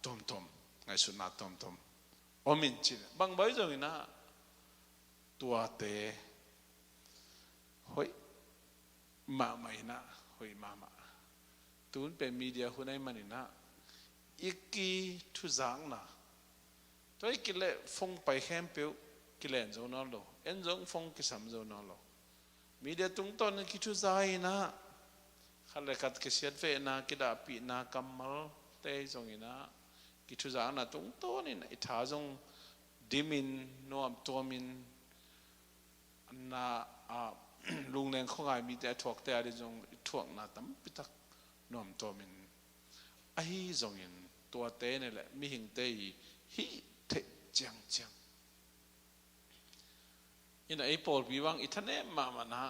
ตอมไงสุดนาตอมโอมินจีบางใบจ้ะเห็นนะตัวเตะเฮ้ยมาไม่นะเฮ้ยมาตูนเป็นมีเดียคนไหนมันนะอีกกี่ทุจางนะตัวอีกกี่เล่ฟงไปแคมเปียวกี่เล่นโซนนั่นโลเอ็นจงฟงกี่สามโซนนั่นโลมีเดียตรงต้นกี่ทุจายนะขันเล็กัดกี่เสียดเวนะกี่ดาปีนะกัมมัลเตยจงอีนะกี่ทุจางนะตรงต้นนี่นะอิทาจงดิมินโนมตัวมินนะลุงเลี้ยงของไอ้มีแต่ถวกแต่อะไรจงถวกนะตั้มปิตักนอมตัวมันไอ้จงยินตัวเต้นี่แหละมีหิงเตยฮิเทจังยินไอ้ปอลปีวังอิทันเนมานะ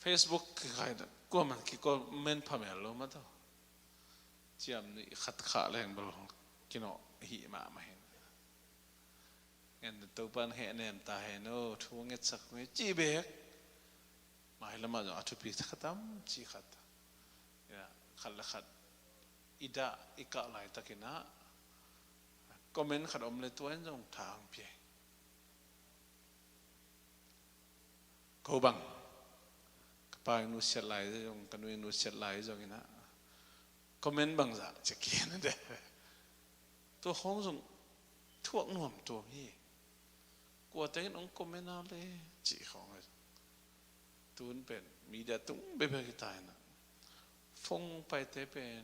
Facebook คือใครนะก็มันกี่ก็เมนพาเมลโลมาต่อเจียมนี่ขัดขาแรงบอลกินอหิมาเห็นเงินตัวปันเฮเนมตาเฮโนทวงเงินสักไม่จีเบกมาให้ละมาจงอัตุปีขัดตั้มจีขัดขัดละขัดอิดาอิกะไหลตะกินะคอมเมนต์ขัดอมเลยตัวเองจงทางเพียเขาบังไปนุเสไหลจงกันนุเสไหลจงนะคอมเมนต์บังจะจะเขียนนั่นเด้ตัวห้องจงทวงน่วมตัวพี่กลัวแต่น้องคอมเมนต์อะไรจีของตูนเป็นมีเดียตุ้งเบบกิตายนะฟงไปเตเป็น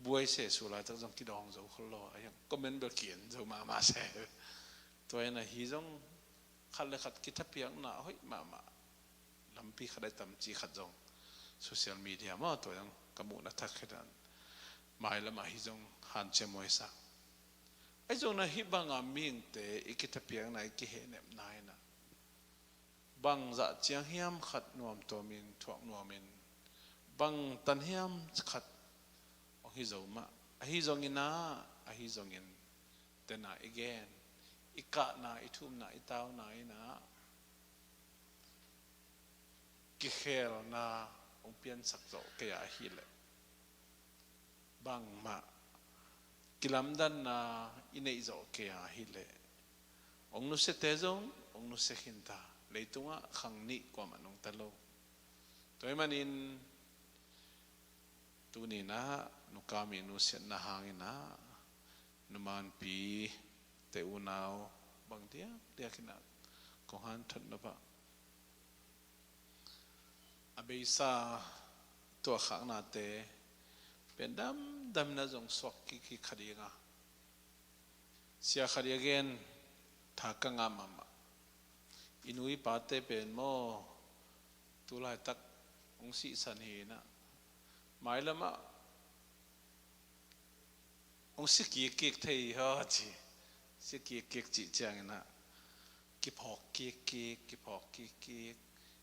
บวยเสสุไลตั้งจงกิดองจะคนรออย่างก็เมนเบเขียนจะมาเสตัวนั้นฮีจงขัดเลยขัดกิทับเพียงน่ะเฮ้ยมาลำปีขัดได้ตำจีขัดจงโซเชียลมีเดียมาตัวยังกำมุนัทักขนาดมาแล้วมาฮีจงหันเชมวยสักไอ้จงนั้นฮีบางอามิงเตอีกิทับเพียงไหนกิเห็นเน็บนายนะบางจะเจียงเฮียมขัดนวมตัวมินถ่วงนวมินบางตันเฮียมขัดอหิจงมาอหิจงินะอหิจงินแต่น่าอีแกนอีกะน่าอีทุ่มน่าอีเต้าน่าอีนะกิเคลน่าองเปลี่ยนสักโจเกียหิเลบางมากิลำดันน่าอินเอโจเกียหิเลองนุเสเตจงองนุเสขินตาเลยตัวขังนิกว่ามันองตะโลตัวมันอินตัวนี้นะนุกามีนุเสนาหางนะนุมันปีเตอุนาวบางเดียกินักกหันทันนะปะอเบซาตัวขังนาเตเป็นดำนะจงสวกกิขดีงาเสียขดีเกนทากังอามาอินุยปาเตเป็นโมตุลายตักองศิสันเฮนะหมายละมาองศิกีเกกเทียฮะจีศิกีเกกจีจังนะกิพอกเกกกิพอกเกก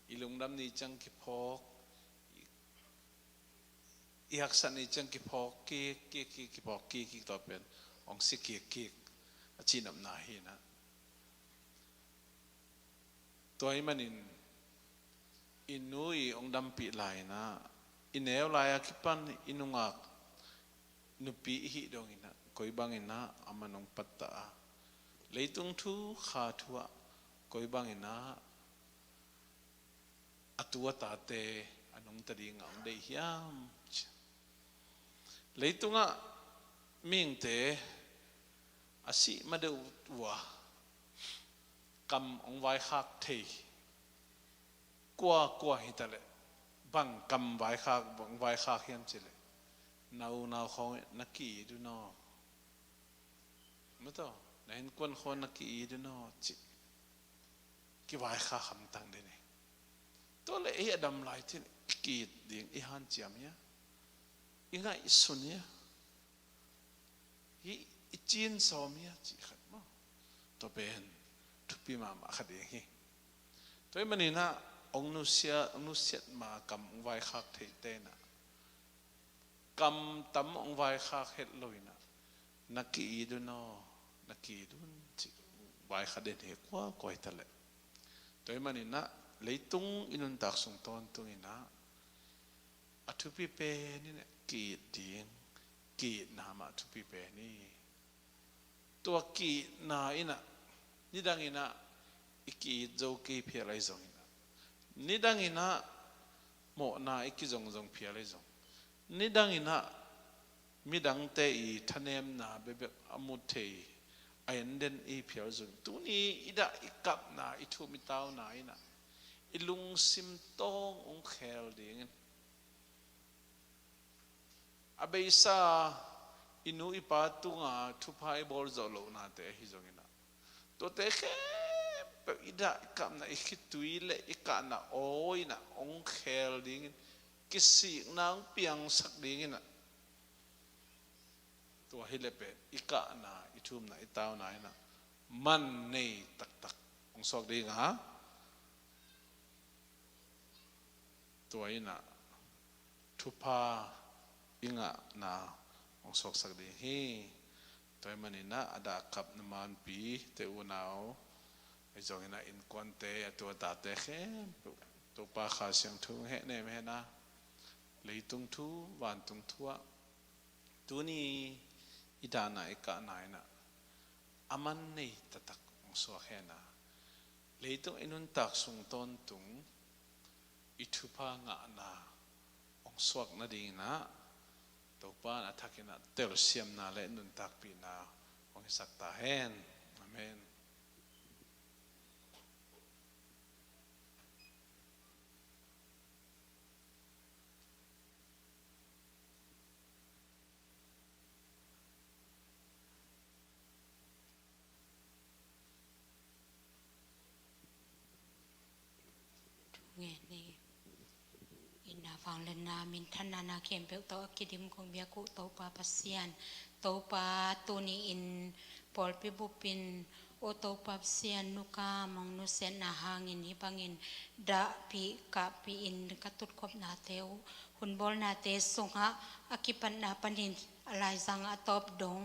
อีลุงดำนี่จังกิพอกอีหักสันนี่จังกิพอกเกกกิพอกเกกต่อเป็นองศิกีเกกจีนำนาเฮนะตัวนี้มันอินนุยองดำปีลายนะอินเอลลายคิปันอินุงักนุปีหิดองอินะคอยบังอินะอามันองปัตตาเลยตุงทูขาทัวคอยบังอินะอัตัวตาเตอันองตดีงาได้ยามเลยตุงะมิงเตอาศิมาดูวัวกำองไว้คักเทกลัวหิตะเลบังกำไว้คักบังไว้คักเฮียมจิเลนาวเขานักกีดูนอ ไม่ต้องในคนคนนักกีฬาเนาะจิกี่วายข้าคำตั้งเดนี่ตัวเลยไอ้ดำลายที่กีดเดียงไอ้ฮันเจียมเนี่ยยังไงสุนเนี่ยอีจีนสอมเนี่ยจีขัดมั้งตัวเป็นทุปีมาขัดเองตัวมันนี่นะองนุเสียมากำไว้ข้าเทเตนะกำตั้มองไว้ข้าเฮ็ดลอยนะนักกีฬาเนาะนักกีฬาจีไว้ขัดเด่นเหกว่าก้อยทะเลตัวมันนี่นะเลยตุงอินุนตักส่งตอนตุงอินะอัทุปีเปนี่เนี่ยกีดเดียงกีดนามาทุปีเปนี่ตัวกีดนาอินะนี่ดังอินะอีกีดโจกีเพียไรจงอินะนี่ดังอินะโมนาอีกีจงเพียไรจงนี่ดังอินะมีดังเตอีทะเนมนาเบบอมุเทไอเอ็นเดนอีเพียรจงตัวนี้อีดาอีกับนาอีทูมิตาวนาอินะอีลุงซิมตององเคลเดียงอาเบซ่าอินูอีปาตุงาทุพายบอลจอลนาเตฮิจงอินะตัวเตแค่เปิดอีดาอีกับนาอีคิดตุยเละอีกันนาโอ้ยนะองเคลเดียงกิสินางเปียงสักเดียงนะตัวฮิเลเปอีกะนาอีทุมนาอีตาวนานะมันนี่ตักองสอกดีงะตัวอินะทุพาอิงะนาองสอกสักดีฮีตัวมันนี่นะอดากับนมันปีเตอุนาวไอจงอินะอินควันเตตัวตาเตเขตัวปาขาเสียงทุ่งเฮเนมเฮนะเลยตุงทูวันตุงทัวตัวนี้อิดานาอิกะนายนะอามันนี่ตักองสอกเฮนะเลยตุงอินุนตักสุงตอนตุงอิทุพางะนาองสวกนาดีนะตัวป้านะทักนะเตลเซียมนาเล่นุนตักปีนาองสักตาเฮนอาเมนเงี้ยนี่อินนาฟังเลนนามินทันนานาเข็มเปลโตกิดิมคงเบียกุโตปาปัสเซียนโตปาตูนีอินปอลปิบุปินโอโตปัสเซียนนุกามองนุเซนนาหางินฮิบังินดาปีกะปีอินกตุดคบนาเทวหุนบอลนาเตสงหะอากิปันนาปันินอะไรสังอตอบดง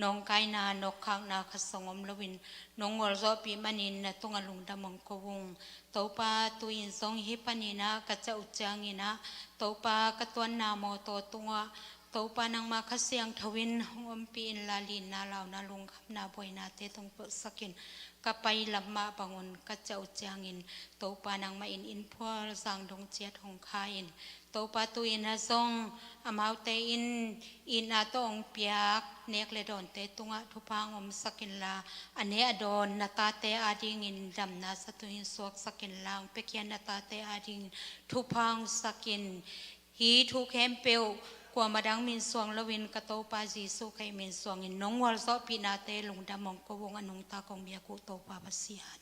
นองไกนานกข้างนาขสงมลวินนองวอลโซปีมันินนาตุงอลุงดามงกวงโตปาตุยินสงฮิปันินากัจจอุจจางินะโตปากตวนนาโมโตตุงะโตปานังมาขเสียงทวินหอมปีนลาลินนาลาวนาลุงขับนาบวยนาเตตงเปสกินกะไปลำมาปังนกัจจอุจจางินโตปานังมาอินพัวสังดงเจียทงคาอินโตปาตุอินฮะซงอามาวเตอินอาตองเปียกเนกเลดอนเตตุงะทุพังอมสกินลาอันเนอดอนนาตาเตอาดิงินดำนาสตุหินสวกสกินลางเปกียนนาตาเตอาดิงทุพังสกินฮีทุกแคมเปลกว่ามาดังมินสวงละวินกะโตปาจีสุไคมินสวงอินน้องวอลซอปีนาเตลงดามองกวงอนงตากองเบียกุโตปาปัสเซียน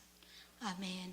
อาเมน